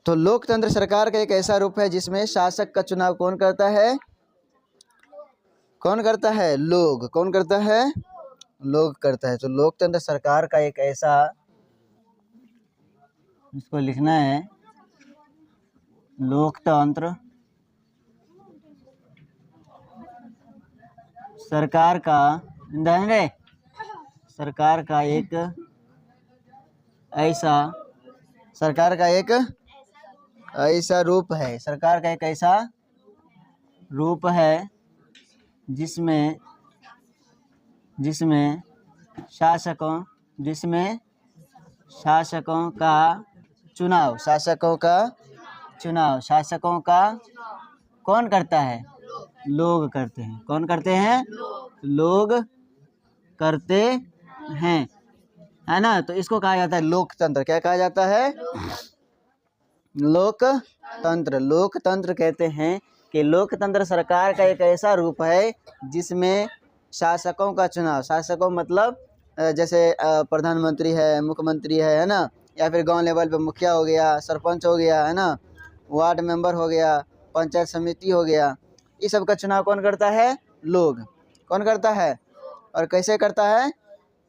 तो लोकतंत्र सरकार का एक ऐसा रूप है जिसमें शासक का चुनाव कौन करता है? कौन करता है? लोग। कौन करता है? लोग करता है। तो लोकतंत्र सरकार का एक ऐसा, इसको लिखना है, लोकतंत्र सरकार का, सरकार का एक ऐसा, सरकार का एक ऐसा रूप है, सरकार का एक ऐसा रूप है जिसमें शासकों का चुनाव, शासकों का कौन करता है? लोग करते हैं। कौन करते हैं? लोग करते हैं, है ना। तो इसको कहा जाता है लोकतंत्र। क्या कहा जाता है? लोकतंत्र। लोकतंत्र कहते हैं कि लोकतंत्र सरकार का एक ऐसा रूप है जिसमें शासकों का चुनाव, शासकों मतलब जैसे प्रधानमंत्री है, मुख्यमंत्री है ना, या फिर गांव लेवल पे मुखिया हो गया, सरपंच हो गया, है ना, वार्ड मेंबर हो गया, पंचायत समिति हो गया, ये सब का चुनाव कौन करता है? लोग। कौन करता है? और कैसे करता है?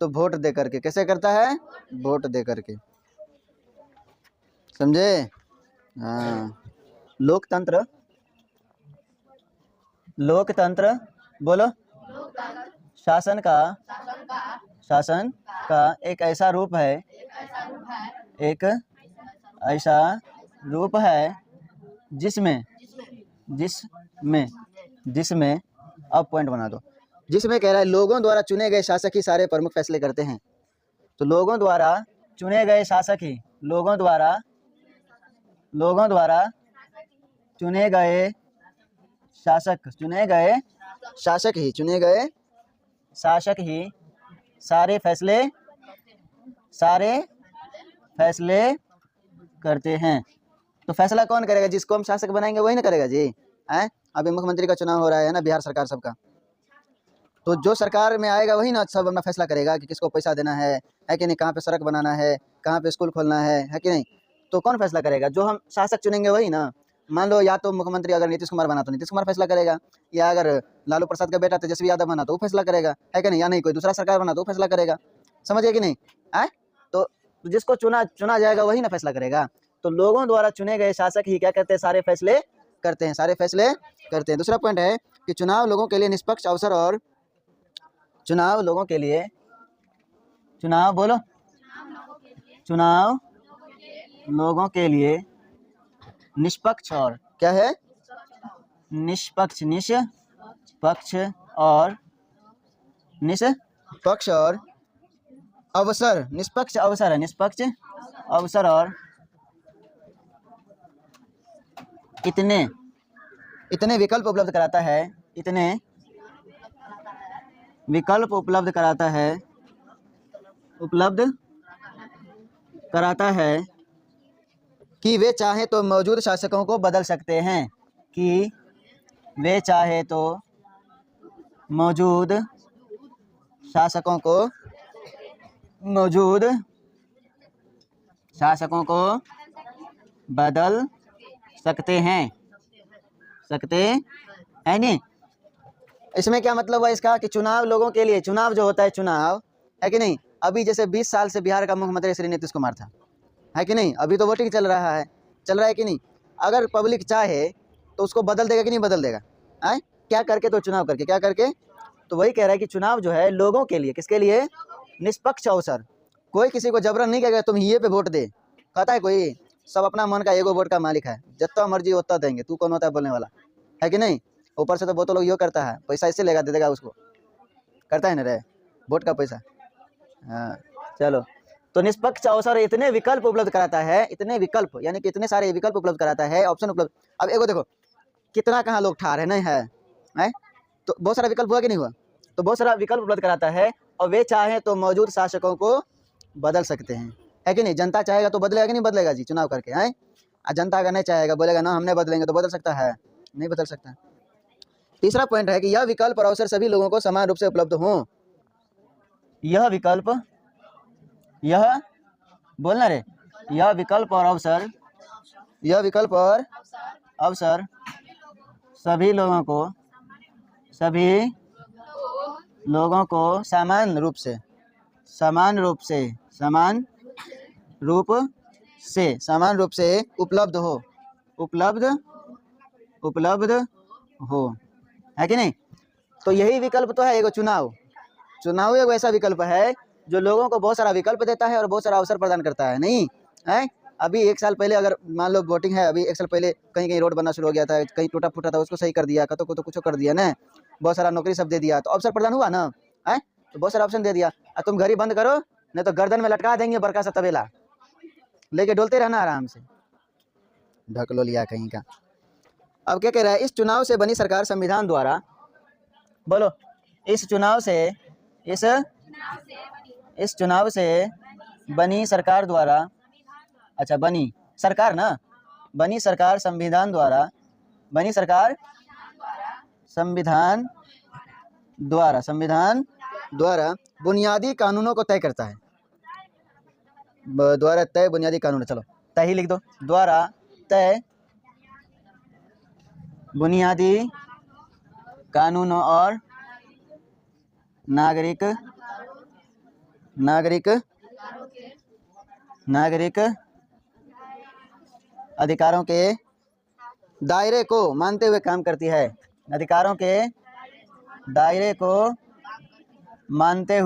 तो वोट दे करके। कैसे करता है? वोट दे करके। समझे? हाँ। लोकतंत्र बोलो। शासन का एक ऐसा रूप है, एक ऐसा रूप है जिसमें अब पॉइंट बना दो, जिसमें कह रहा है लोगों द्वारा चुने गए शासक ही सारे प्रमुख फैसले करते हैं। तो लोगों द्वारा चुने गए शासक ही, लोगों द्वारा चुने गए शासक ही सारे फैसले करते हैं। तो फैसला कौन करेगा? जिसको हम शासक बनाएंगे वही ना करेगा जी। हैं? अभी मुख्यमंत्री का चुनाव हो रहा है ना, बिहार सरकार सबका। तो जो सरकार में आएगा वही ना सब अपना फैसला करेगा कि किसको पैसा देना है कि नहीं, कहाँ पे सड़क बनाना है, कहाँ पे स्कूल खोलना है कि नहीं। तो कौन फैसला करेगा? जो हम शासक चुनेंगे वही ना। मान लो या तो मुख्यमंत्री अगर नीतीश कुमार बना तो नीतीश कुमार फैसला करेगा, या अगर लालू प्रसाद का बेटा तेजस्वी यादव बना तो वो फैसला करेगा, है कि नहीं, या नहीं कोई दूसरा सरकार बना तो वो फैसला करेगा। समझिए कि नहीं? तो जिसको चुना जाएगा वही ना फैसला करेगा। तो लोगों द्वारा चुने गए शासक ही क्या करते हैं? सारे फैसले करते हैं। दूसरा पॉइंट है कि चुनाव लोगों के लिए निष्पक्ष अवसर और चुनाव लोगों के लिए निष्पक्ष और क्या है? निष्पक्ष और अवसर, निष्पक्ष अवसर और इतने विकल्प उपलब्ध कराता है कि वे चाहे तो मौजूद शासकों को बदल सकते हैं, शासकों को बदल सकते हैं नहीं। इसमें क्या मतलब है इसका? कि चुनाव लोगों के लिए, चुनाव जो होता है, चुनाव है कि नहीं। अभी जैसे 20 साल से बिहार का मुख्यमंत्री श्री नीतीश कुमार था, है कि नहीं। अभी तो वोटिंग चल रहा है कि नहीं। अगर पब्लिक चाहे तो उसको बदल देगा कि नहीं बदल देगा? क्या करके? तो चुनाव करके। क्या करके? तो वही कह रहा है कि चुनाव जो है लोगों के लिए, किसके लिए? निष्पक्ष अवसर। कोई किसी को जबरन नहीं कहेगा तुम ये पे वोट दे, कहता है कोई? सब अपना मन का एगो वोट का मालिक है, जितना मर्जी उतना देंगे। तू कौन होता है बोलने वाला, है कि नहीं। ऊपर से तो बहुत लोग ये करता है, पैसा इससे लेगा दे देगा उसको, करता है ना रे, वोट का पैसा। हाँ चलो। तो निष्पक्ष अवसर इतने विकल्प उपलब्ध कराता है, इतने विकल्प यानी कि इतने सारे विकल्प उपलब्ध कराता है, ऑप्शन उपलब्ध। अब एगो देखो कितना कहाँ लोग ठार है, नहीं है? तो बहुत सारा विकल्प हुआ कि नहीं हुआ? तो बहुत सारा विकल्प उपलब्ध कराता है, और वे चाहे तो मौजूद शासकों को बदल सकते हैं, है कि नहीं। जनता चाहेगा तो बदलेगा कि नहीं बदलेगा जी, चुनाव करके। जनता अगर नहीं चाहेगा, बोलेगा ना हमने बदलेंगे, तो बदल सकता है? नहीं बदल सकता। तीसरा पॉइंट है कि यह विकल्प और अवसर सभी लोगों को समान रूप से उपलब्ध हों। यह विकल्प और अवसर यह विकल्प और अवसर सभी लोगों को समान रूप से उपलब्ध हो, है कि नहीं। तो यही विकल्प तो है एगो चुनाव एक ऐसा विकल्प है जो लोगों को बहुत सारा विकल्प देता है और बहुत सारा अवसर प्रदान करता है, नहीं है। अभी 1 साल पहले अगर मान लो वोटिंग है, अभी 1 साल पहले कहीं रोड बनना शुरू हो गया था, कहीं टूटा फूटा था उसको सही कर दिया, कतो को तो कुछ कर दिया ना, बहुत सारा नौकरी सब दे दिया, तो अवसर प्रदान हुआ ना, है। तो बहुत सारा ऑप्शन दे दिया। तुम घर ही बंद करो, नहीं तो गर्दन में लटका देंगे बड़का सा तबेला, लेके डोलते रहना आराम से, ढकलो लिया कहीं का। अब क्या कह रहा है, इस चुनाव से बनी सरकार संविधान द्वारा, बोलो, इस चुनाव से बनी सरकार द्वारा, अच्छा बनी सरकार ना, बनी सरकार संविधान द्वारा बुनियादी कानूनों को तय करता है। द्वारा तय बुनियादी कानून, चलो तय ही लिख दो, द्वारा तय बुनियादी कानूनों और नागरिक अधिकारों के दायरे को मानते हुए काम करती है। अधिकारों के दायरे को मानते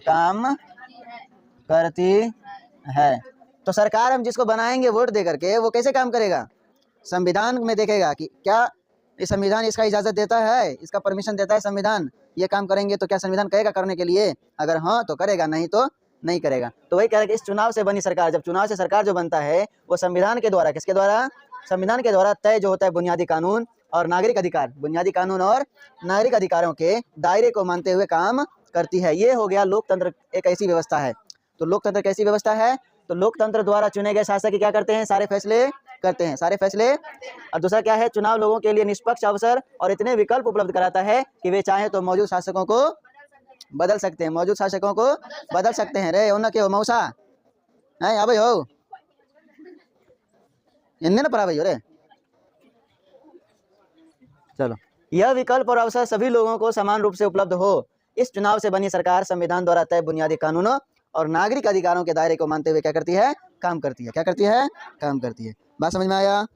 काम करती है। तो सरकार हम जिसको बनाएंगे वोट दे करके, वो कैसे काम करेगा, संविधान में देखेगा कि क्या ये संविधान इसका इजाज़त देता है, इसका परमिशन देता है संविधान, ये काम करेंगे तो क्या संविधान कहेगा करने के लिए, अगर हाँ तो करेगा, नहीं तो नहीं करेगा। तो वही कह रहा है कि इस चुनाव से बनी सरकार, जब चुनाव से सरकार जो बनता है वो संविधान के द्वारा, किसके द्वारा, संविधान के द्वारा तय जो होता है बुनियादी कानून और नागरिक अधिकारों के दायरे को मानते हुए काम करती है। ये हो गया लोकतंत्र, एक ऐसी व्यवस्था है। तो लोकतंत्र कैसी व्यवस्था है, तो लोकतंत्र द्वारा चुने गए शासक क्या करते हैं, सारे फैसले करते हैं, और दूसरा क्या है, चुनाव लोगों के लिए निष्पक्ष अवसर और इतने विकल्प उपलब्ध कराता है कि वे चाहे तो मौजूद शासकों को बदल सकते हैं। रे उन्ना के मौसा है अब हो इन्ने ना पड़ा भाई रे। चलो, यह विकल्प और अवसर सभी लोगों को समान रूप से उपलब्ध हो। इस चुनाव से बनी सरकार संविधान द्वारा तय बुनियादी कानूनों और नागरिक अधिकारों के दायरे को मानते हुए क्या करती है, काम करती है। बात समझ में आया।